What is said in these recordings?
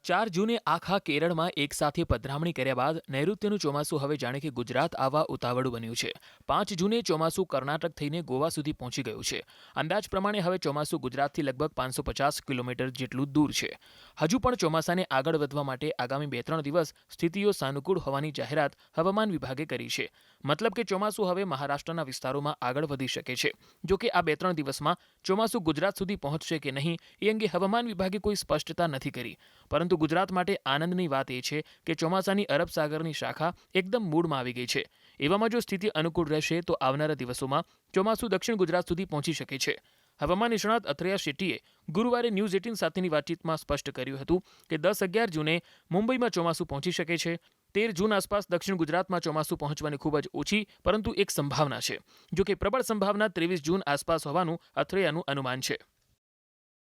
4 જૂને આખા કેરળમાં એકસાથે પધરામણી કર્યા બાદ નૈઋત્યનું ચોમાસું હવે જાણે કે ગુજરાત આવવા ઉતાવળું બન્યું છે। 5 જૂને ચોમાસું કર્ણાટક થઈને ગોવા સુધી પહોંચી ગયું છે। અંદાજ પ્રમાણે હવે ચોમાસું ગુજરાતથી લગભગ 550 કિલોમીટર જેટલું દૂર છે। હજુ પણ ચોમાસાને આગળ વધવા માટે આગામી 2-3 દિવસ સ્થિતિઓ સાનુકૂળ હોવાની જાહેરાત હવામાન વિભાગે કરી છે। મતલબ કે ચોમાસું હવે મહારાષ્ટ્રના વિસ્તારોમાં આગળ વધી શકે છે। જો કે આ 2-3 દિવસમાં ચોમાસું ગુજરાત સુધી પહોંચશે કે નહીં એ અંગે હવામાન વિભાગે કોઈ સ્પષ્ટતા નથી કરી, પરંતુ ગુજરાત માટે આનંદની વાત એ છે કે ચોમાસાની અરબ સાગરની શાખા એકદમ મૂડમાં આવી ગઈ છે। એવામાં જો સ્થિતિ અનુકૂળ રહેશે તો આવનારા દિવસોમાં ચોમાસું દક્ષિણ ગુજરાત સુધી પહોંચી શકે છે। હવામાન નિષ્ણાત અથૈયા શેટ્ટીએ ગુરુવારે ન્યૂઝ 18 સાથેની વાતચીતમાં સ્પષ્ટ કર્યું હતું કે 10-11 જૂને મુંબઈમાં ચોમાસું પહોંચી શકે છે। 13 જૂન આસપાસ દક્ષિણ ગુજરાતમાં ચોમાસું પહોંચવાની ખૂબ જ ઓછી પરંતુ એક સંભાવના છે। જો કે પ્રબળ સંભાવના 23 જૂન આસપાસ હોવાનું અથૈયાનું અનુમાન છે।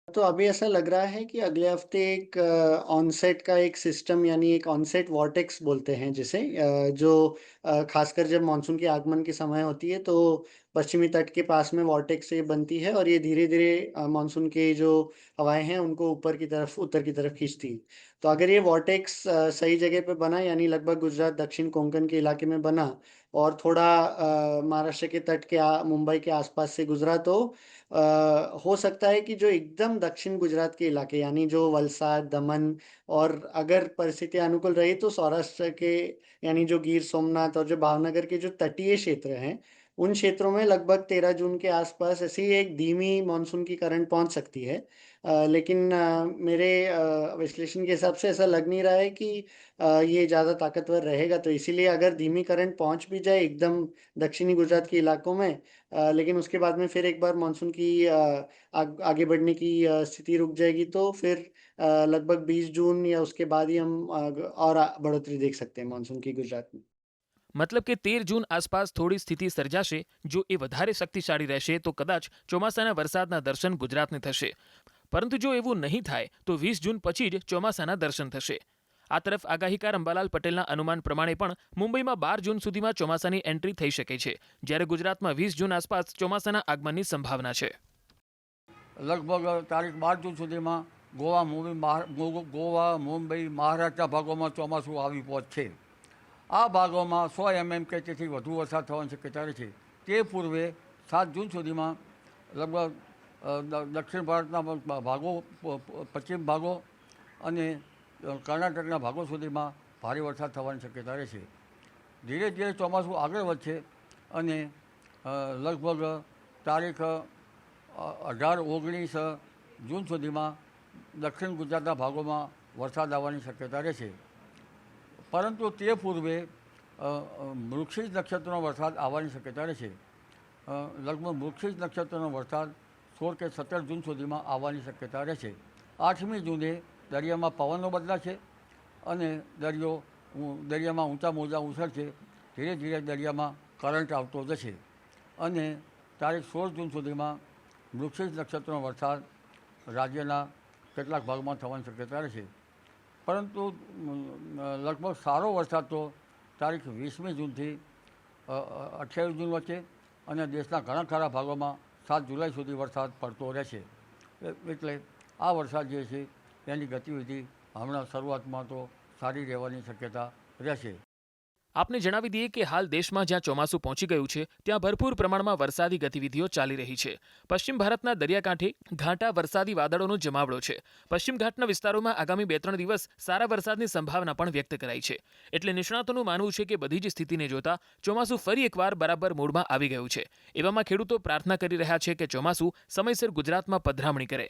तो अभी ऐसा लग रहा है कि अगले हफ्ते एक ऑनसेट का एक सिस्टम यानी एक ऑनसेट वॉर्टेक्स बोलते हैं जिसे जो खासकर जब मानसून के आगमन के समय होती है तो पश्चिमी तट के पास में वॉर्टेक्स से बनती है और ये धीरे-धीरे मानसून के जो हवाएँ हैं उनको ऊपर की तरफ उत्तर की तरफ खींचती है। तो अगर ये वॉर्टेक्स सही जगह पे बना यानी लगभग गुजरात दक्षिण कोंकण के इलाके में बना और थोड़ा महाराष्ट्र के तट के मुंबई के आसपास से गुजरा तो हो सकता है कि जो एकदम दक्षिण गुजरात के इलाके यानी जो वलसाड, दमन और अगर परिस्थितियाँ अनुकूल रही तो सौराष्ट्र के यानी जो गिर सोमनाथ और जो भावनगर के जो तटीय क्षेत्र हैं, उन क्षेत्रों में लगभग 13 जून के आसपास ऐसी एक धीमी मानसून की करंट पहुँच सकती है। लेकिन मेरे विश्लेषण के हिसाब से ऐसा लग नहीं रहा है कि ये ज़्यादा ताकतवर रहेगा, तो इसीलिए अगर धीमी करंट पहुँच भी जाए एकदम दक्षिणी गुजरात के इलाकों में लेकिन उसके बाद में फिर एक बार मानसून की आगे बढ़ने की स्थिति रुक जाएगी तो फिर लगभग 20 जून या उसके बाद ही हम और बढ़ोतरी देख सकते हैं मानसून की गुजरात में। મતલબ કે 13 જૂન આસપાસ થોડી સ્થિતિ સર્જાશે। જો એ વધારે શક્તિશાળી રહેશે તો કદાચ ચોમાસાના વરસાદના દર્શન ગુજરાતને થશે, પરંતુ જો એવું નહીં થાય તો 20 જૂન પછી જ ચોમાસાના દર્શન થશે। આ તરફ આગાહીકાર અંબાલાલ પટેલના અનુમાન પ્રમાણે પણ મુંબઈમાં 12 જૂન સુધીમાં ચોમાસાની એન્ટ્રી થઈ શકે છે, જ્યારે ગુજરાતમાં 20 જૂન આસપાસ ચોમાસાના આગમનની સંભાવના છે। લગભગ તારીખ 12 જૂન સુધીમાં ગોવા મુંબઈ મહારાષ્ટ્રના ભાગોમાં ચોમાસું આવી પહોંચશે। આ ભાગોમાં 100 mm કે તેથી વધુ વરસાદ થવાની શક્યતા છે। તે પૂર્વે 7 જૂન સુધીમાં લગભગ દક્ષિણ ભારતના ભાગો, પશ્ચિમ ભાગો અને કર્ણાટકના ભાગો સુધીમાં ભારે વરસાદ થવાની શક્યતા રહેશે। ધીરે ધીરે ચોમાસું આગળ વધશે અને લગભગ તારીખ 18-19 જૂન સુધીમાં દક્ષિણ ગુજરાતના ભાગોમાં વરસાદ આવવાની શક્યતા રહેશે। પરંતુ તે પૂર્વે મૃગશીર્ષ નક્ષત્રનો વરસાદ આવવાની શક્યતા રહેશે। લગભગ મૃગશીર્ષ નક્ષત્રનો વરસાદ 16 કે 17 જૂન સુધીમાં આવવાની શક્યતા રહેશે। 8મી જૂને દરિયામાં પવનો બદલાશે અને દરિયામાં ઊંચા મોજા ઉછળશે। ધીરે ધીરે દરિયામાં કરંટ આવતો જશે અને તારીખ 16 જૂન સુધીમાં મૃગશીર્ષ નક્ષત્રનો વરસાદ રાજ્યના કેટલાક ભાગમાં થવાની શક્યતા રહેશે। પરંતુ લગભગ સારો વરસાદ તો તારીખ 20મી જૂનથી 28 જૂન વચ્ચે અને દેશના ઘણા ખરા ભાગોમાં 7 જુલાઈ સુધી વરસાદ પડતો રહેશે। એટલે આ વરસાદ જે છે એની ગતિવિધિ હમણાં શરૂઆતમાં તો સારી રહેવાની શક્યતા રહેશે। આપને જણાવી દઈએ કે હાલ દેશમાં જ્યાં ચોમાસું પહોંચી ગયું છે ત્યાં ભરપૂર પ્રમાણમાં વરસાદી ગતિવિધિઓ ચાલી રહી છે। પશ્ચિમ ભારતના દરિયાકાંઠે ઘાટા વરસાદી વાદળોનો જમાવડો છે। પશ્ચિમ ઘાટના વિસ્તારોમાં આગામી 2-3 દિવસ સારા વરસાદની સંભાવના પણ વ્યક્ત કરાઈ છે। એટલે નિષ્ણાતોનું માનવું છે કે બધી જ સ્થિતિને જોતા ચોમાસું ફરી એકવાર બરાબર મૂડમાં આવી ગયું છે। એવામાં ખેડૂતો પ્રાર્થના કરી રહ્યા છે કે ચોમાસું સમયસર ગુજરાતમાં પધરામણી કરે।